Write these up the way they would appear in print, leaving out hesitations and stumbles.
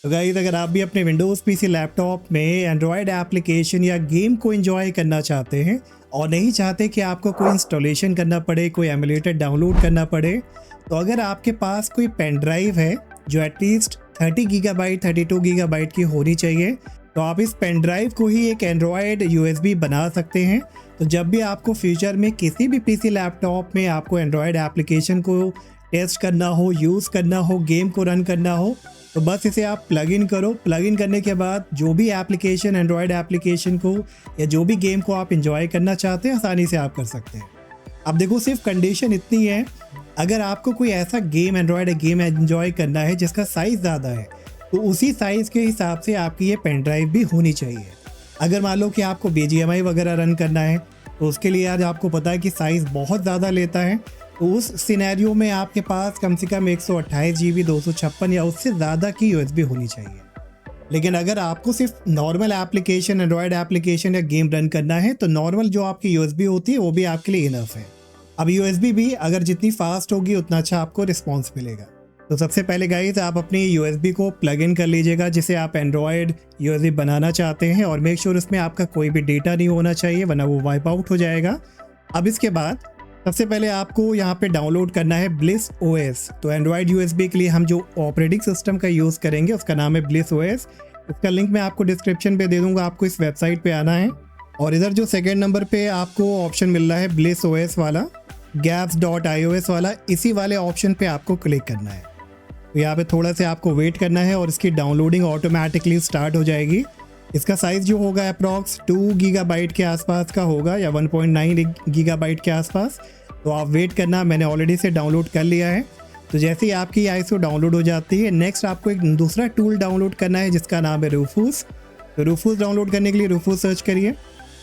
तो गाइस, अगर आप भी अपने विंडोज़ पीसी लैपटॉप में एंड्रॉयड एप्लीकेशन या गेम को एंजॉय करना चाहते हैं और नहीं चाहते कि आपको कोई इंस्टॉलेशन करना पड़े, कोई एमुलेटर डाउनलोड करना पड़े, तो अगर आपके पास कोई पेन ड्राइव है जो एटलीस्ट 30 गीगाबाइट 32 गीगाबाइट की होनी चाहिए, तो आप इस पेन ड्राइव को ही एक एंड्रॉयड यूएसबी बना सकते हैं। तो जब भी आपको फ्यूचर में किसी भी पीसी लैपटॉप में आपको एंड्रॉयड एप्लीकेशन को टेस्ट करना हो, यूज़ करना हो, गेम को रन करना हो, तो बस इसे आप प्लग इन करो। प्लग इन करने के बाद जो भी एप्लीकेशन, एंड्रॉयड एप्लीकेशन को या जो भी गेम को आप एंजॉय करना चाहते हैं, आसानी से आप कर सकते हैं। अब देखो, सिर्फ कंडीशन इतनी है, अगर आपको कोई ऐसा गेम, एंड्रॉयड गेम एंजॉय करना है जिसका साइज़ ज़्यादा है, तो उसी साइज़ के हिसाब से आपकी ये पेन ड्राइव भी होनी चाहिए। अगर मान लो कि आपको BGMI वगैरह रन करना है, तो उसके लिए आज आपको पता है कि साइज़ बहुत ज़्यादा लेता है, तो उस सिनेरियो में आपके पास कम से कम 128 GB 256 या उससे ज़्यादा की यूएसबी होनी चाहिए। लेकिन अगर आपको सिर्फ नॉर्मल एप्लीकेशन, एंड्रॉयड एप्लीकेशन या गेम रन करना है, तो नॉर्मल जो आपकी यूएसबी होती है वो भी आपके लिए इनफ है। अब यूएसबी भी अगर जितनी फास्ट होगी उतना अच्छा आपको रिस्पॉन्स मिलेगा। तो सबसे पहले गाइस, आप अपनी यूएसबी को प्लग इन कर लीजिएगा जिसे आप एंड्रॉयड यूएसबी बनाना चाहते हैं, और मेक श्योर उसमें आपका कोई भी डेटा नहीं होना चाहिए, वरना वो वाइप आउट हो जाएगा। अब इसके बाद सबसे पहले आपको यहाँ पे डाउनलोड करना है ब्लिस ओएस। तो एंड्रॉयड यूएसबी के लिए हम जो ऑपरेटिंग सिस्टम का यूज़ करेंगे उसका नाम है ब्लिस ओएस। इसका लिंक मैं आपको डिस्क्रिप्शन पे दे दूँगा, आपको इस वेबसाइट पे आना है और इधर जो सेकेंड नंबर पे आपको ऑप्शन मिल रहा है ब्लिस ओएस वाला, gaps.ios वाला, इसी वाले ऑप्शन पे आपको क्लिक करना है। तो यहाँ पे थोड़ा सा आपको वेट करना है और इसकी डाउनलोडिंग ऑटोमेटिकली स्टार्ट हो जाएगी। इसका साइज़ जो होगा अप्रॉक्स 2 गीगाबाइट के आसपास का होगा या 1.9 गीगाबाइट के आसपास। तो आप वेट करना, मैंने ऑलरेडी से डाउनलोड कर लिया है। तो जैसे ही आपकी आईएसओ डाउनलोड हो जाती है, नेक्स्ट आपको एक दूसरा टूल डाउनलोड करना है जिसका नाम है रूफूस। तो रूफूस डाउनलोड करने के लिए रूफूस सर्च करिए,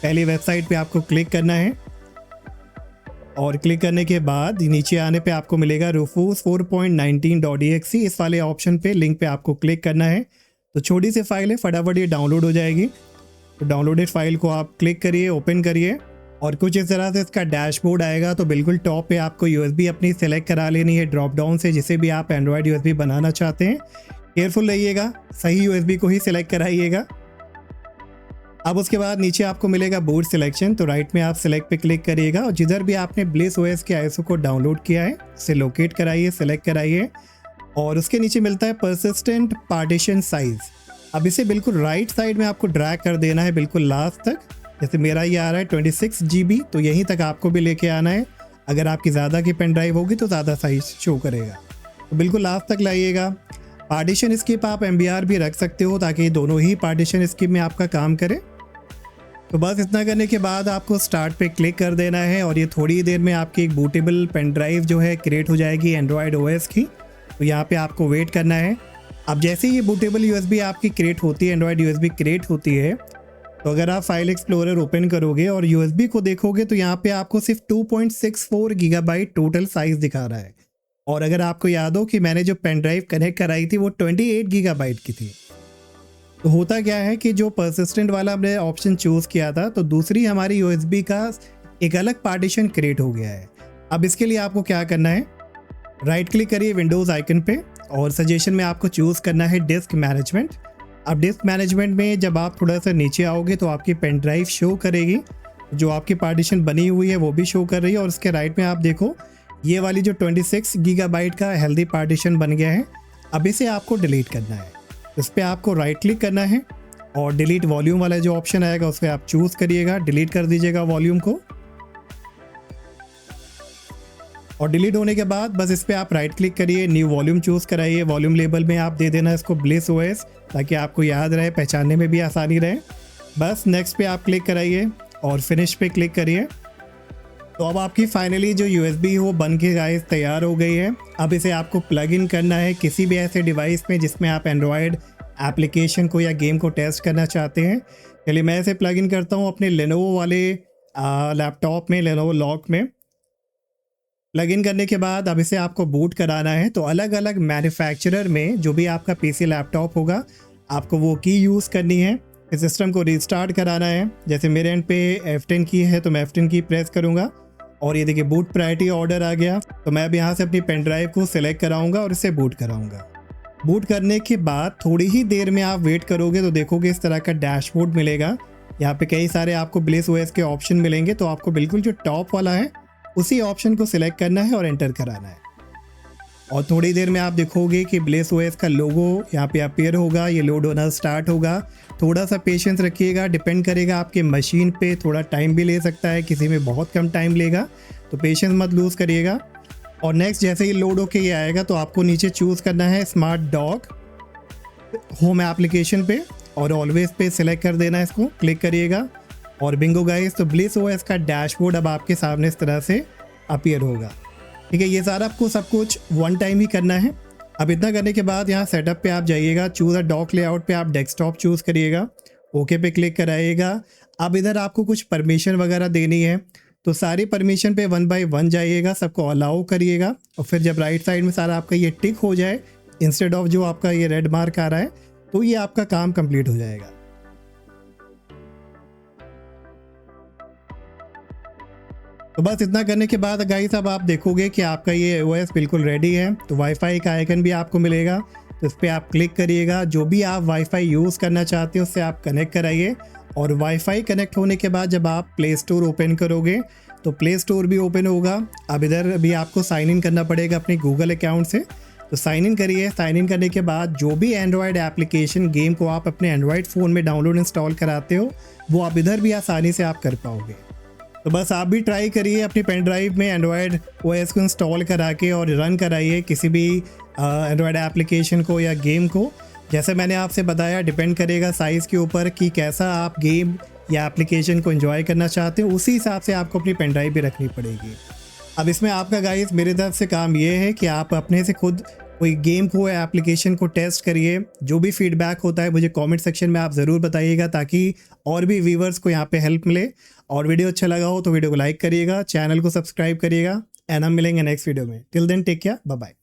पहली वेबसाइट पे आपको क्लिक करना है और क्लिक करने के बाद नीचे आने पे आपको मिलेगा रूफूस 4.19.exe। इस वाले ऑप्शन पे, लिंक पे आपको क्लिक करना है। तो छोटी सी फाइल है, फटाफट ये डाउनलोड हो जाएगी। तो डाउनलोडेड फाइल को आप क्लिक करिए, ओपन करिए और कुछ इस तरह से इसका डैशबोर्ड आएगा। तो बिल्कुल टॉप पे आपको यूएसबी अपनी सेलेक्ट करा लेनी है ड्रॉप डाउन से, जिसे भी आप एंड्रॉयड यूएसबी बनाना चाहते हैं। केयरफुल रहिएगा, सही यूएसबी को ही सिलेक्ट कराइएगा। अब उसके बाद नीचे आपको मिलेगा बूट सिलेक्शन। तो राइट में आप सिलेक्ट पे क्लिक करिएगा और जिधर भी आपने ब्लिस ओएस के आईएसओ को डाउनलोड किया है उसे लोकेट कराइए, सेलेक्ट कराइए और उसके नीचे मिलता है परसिस्टेंट पार्टीशन साइज। अब इसे बिल्कुल राइट साइड में आपको ड्रैग कर देना है, बिल्कुल लास्ट तक। जैसे मेरा ये आ रहा है 26 GB, तो यहीं तक आपको भी लेके आना है। अगर आपकी ज़्यादा की पेन ड्राइव होगी तो ज़्यादा साइज शो करेगा, तो बिल्कुल लास्ट तक लाइएगा। पार्टीशन स्किप आप MBR भी रख सकते हो ताकि दोनों ही पार्टीशन स्किप में आपका काम करे। तो बस इतना करने के बाद आपको स्टार्ट पे क्लिक कर देना है और ये थोड़ी देर में आपकी एक बूटेबल पेन ड्राइव जो है क्रिएट हो जाएगी एंड्रॉयड ओएस की। तो यहाँ पे आपको वेट करना है। अब जैसे ही ये बूटेबल यूएसबी आपकी क्रिएट होती है, एंड्रॉयड यूएसबी क्रिएट होती है, तो अगर आप फाइल एक्सप्लोरर ओपन करोगे और यूएसबी को देखोगे तो यहाँ पे आपको सिर्फ 2.64 गीगाबाइट टोटल साइज़ दिखा रहा है। और अगर आपको याद हो कि मैंने जो पेन ड्राइव कनेक्ट कराई थी वो 28 गीगाबाइट की थी। तो होता क्या है कि जो परसिस्टेंट वाला हमने ऑप्शन चूज़ किया था, तो दूसरी हमारी यूएसबी का एक अलग पार्टीशन क्रिएट हो गया है। अब इसके लिए आपको क्या करना है, राइट क्लिक करिए विंडोज़ आइकन पे और सजेशन में आपको चूज़ करना है डिस्क मैनेजमेंट। अब डिस्क मैनेजमेंट में जब आप थोड़ा सा नीचे आओगे तो आपकी पेन ड्राइव शो करेगी, जो आपकी पार्टीशन बनी हुई है वो भी शो कर रही है। और उसके राइट में आप देखो, ये वाली जो 26 गीगाबाइट का हेल्दी पार्टीशन बन गया है। अब इसे आपको डिलीट करना है। इस पर आपको राइट क्लिक करना है और डिलीट वॉल्यूम वाला जो ऑप्शन आएगा उस पर आप चूज़ करिएगा, डिलीट कर दीजिएगा वॉल्यूम को। और डिलीट होने के बाद बस इस पर आप राइट क्लिक करिए, न्यू वॉल्यूम चूज़ कराइए। वॉल्यूम लेबल में आप दे देना इसको ब्लिस ओएस, ताकि आपको याद रहे, पहचानने में भी आसानी रहे। बस नेक्स्ट पे आप क्लिक कराइए और फिनिश पे क्लिक करिए। तो अब आपकी फाइनली जो यूएसबी हो बन के गाइस तैयार हो गई है। अब इसे आपको प्लग इन करना है किसी भी ऐसे डिवाइस में जिसमें आप एंड्रॉयड एप्लीकेशन को या गेम को टेस्ट करना चाहते हैं। चलिए मैं इसे प्लग इन करता हूँ अपने लेनोवो वाले लैपटॉप में, लेनोवो लॉक में। प्लग इन करने के बाद अब इसे आपको बूट कराना है। तो अलग अलग मैन्युफैक्चरर में जो भी आपका पीसी लैपटॉप होगा, आपको वो की यूज़ करनी है। इस सिस्टम को रीस्टार्ट कराना है। जैसे मेरे एंड पे F10 की है तो मैं F10 की प्रेस करूँगा और ये देखिए बूट प्रायोरिटी ऑर्डर आ गया। तो मैं अब यहाँ से अपनी पेन ड्राइव को सिलेक्ट कराऊंगा और इसे बूट कराऊंगा। बूट करने के बाद थोड़ी ही देर में आप वेट करोगे तो देखोगे इस तरह का डैशबोर्ड मिलेगा। यहाँ पे कई सारे आपको ब्लेस ओएस के ऑप्शन मिलेंगे, तो आपको बिल्कुल जो टॉप वाला है उसी ऑप्शन को सिलेक्ट करना है और एंटर कराना है। और थोड़ी देर में आप देखोगे कि ब्लेस ओएस का लोगो यहाँ पे अपीयर होगा, ये लोड होना स्टार्ट होगा। थोड़ा सा पेशेंस रखिएगा, डिपेंड करेगा आपके मशीन पे, थोड़ा टाइम भी ले सकता है, किसी में बहुत कम टाइम लेगा, तो पेशेंस मत लूज़ करिएगा। और नेक्स्ट जैसे ही लोड होके ये आएगा तो आपको नीचे चूज़ करना है स्मार्ट डॉक होम एप्लीकेशन पे और ऑलवेज पे सिलेक्ट कर देना है, इसको क्लिक करिएगा और बिंगो गाइस, तो ब्लेस ओएस का डैशबोर्ड अब आपके सामने इस तरह से अपीयर होगा। ठीक है, ये सारा आपको सब कुछ वन टाइम ही करना है। अब इतना करने के बाद यहाँ सेटअप पे आप जाइएगा, चूज़ अ डॉक लेआउट पे आप डेस्कटॉप चूज़ करिएगा, ओके पे क्लिक कराइएगा। अब इधर आपको कुछ परमिशन वगैरह देनी है, तो सारी परमिशन पे 1 बाय 1 जाइएगा, सबको अलाउ करिएगा। और फिर जब राइट साइड में सारा आपका ये टिक हो जाए इंस्टेड ऑफ जो आपका ये रेड मार्क आ रहा है, तो ये आपका काम कंप्लीट हो जाएगा। तो बस इतना करने के बाद गाइस अब आप देखोगे कि आपका ये ओएस बिल्कुल रेडी है। तो वाईफाई का आइकन भी आपको मिलेगा, तो इस पर आप क्लिक करिएगा। जो भी आप वाईफाई यूज़ करना चाहते हो उससे आप कनेक्ट कराइए। और वाईफाई कनेक्ट होने के बाद जब आप प्ले स्टोर ओपन करोगे तो प्ले स्टोर भी ओपन होगा। अब इधर भी आपको साइन इन करना पड़ेगा अपने गूगल अकाउंट से, तो साइन इन करिए। साइन इन करने के बाद जो भी एंड्रॉयड एप्लीकेशन गेम को आप अपने एंड्रॉयड फ़ोन में डाउनलोड इंस्टॉल कराते हो वो आप इधर भी आसानी से आप कर पाओगे। तो बस आप भी ट्राई करिए अपनी पेन ड्राइव में एंड्रॉयड ओएस को इंस्टॉल करा के और रन कराइए किसी भी एंड्रॉयड एप्लीकेशन को या गेम को। जैसे मैंने आपसे बताया, डिपेंड करेगा साइज़ के ऊपर कि कैसा आप गेम या एप्लीकेशन को एंजॉय करना चाहते हो, उसी हिसाब से आपको अपनी पेन ड्राइव भी रखनी पड़ेगी। अब इसमें आपका गाइस मेरी तरफ से काम ये है कि आप अपने से खुद कोई गेम को या एप्लीकेशन को टेस्ट करिए। जो भी फीडबैक होता है मुझे कमेंट सेक्शन में आप ज़रूर बताइएगा, ताकि और भी व्यूवर्स को यहाँ पे हेल्प मिले। और वीडियो अच्छा लगा हो तो वीडियो को लाइक करिएगा, चैनल को सब्सक्राइब करिएगा, एंड हम मिलेंगे नेक्स्ट वीडियो में। Till then take care, bye bye.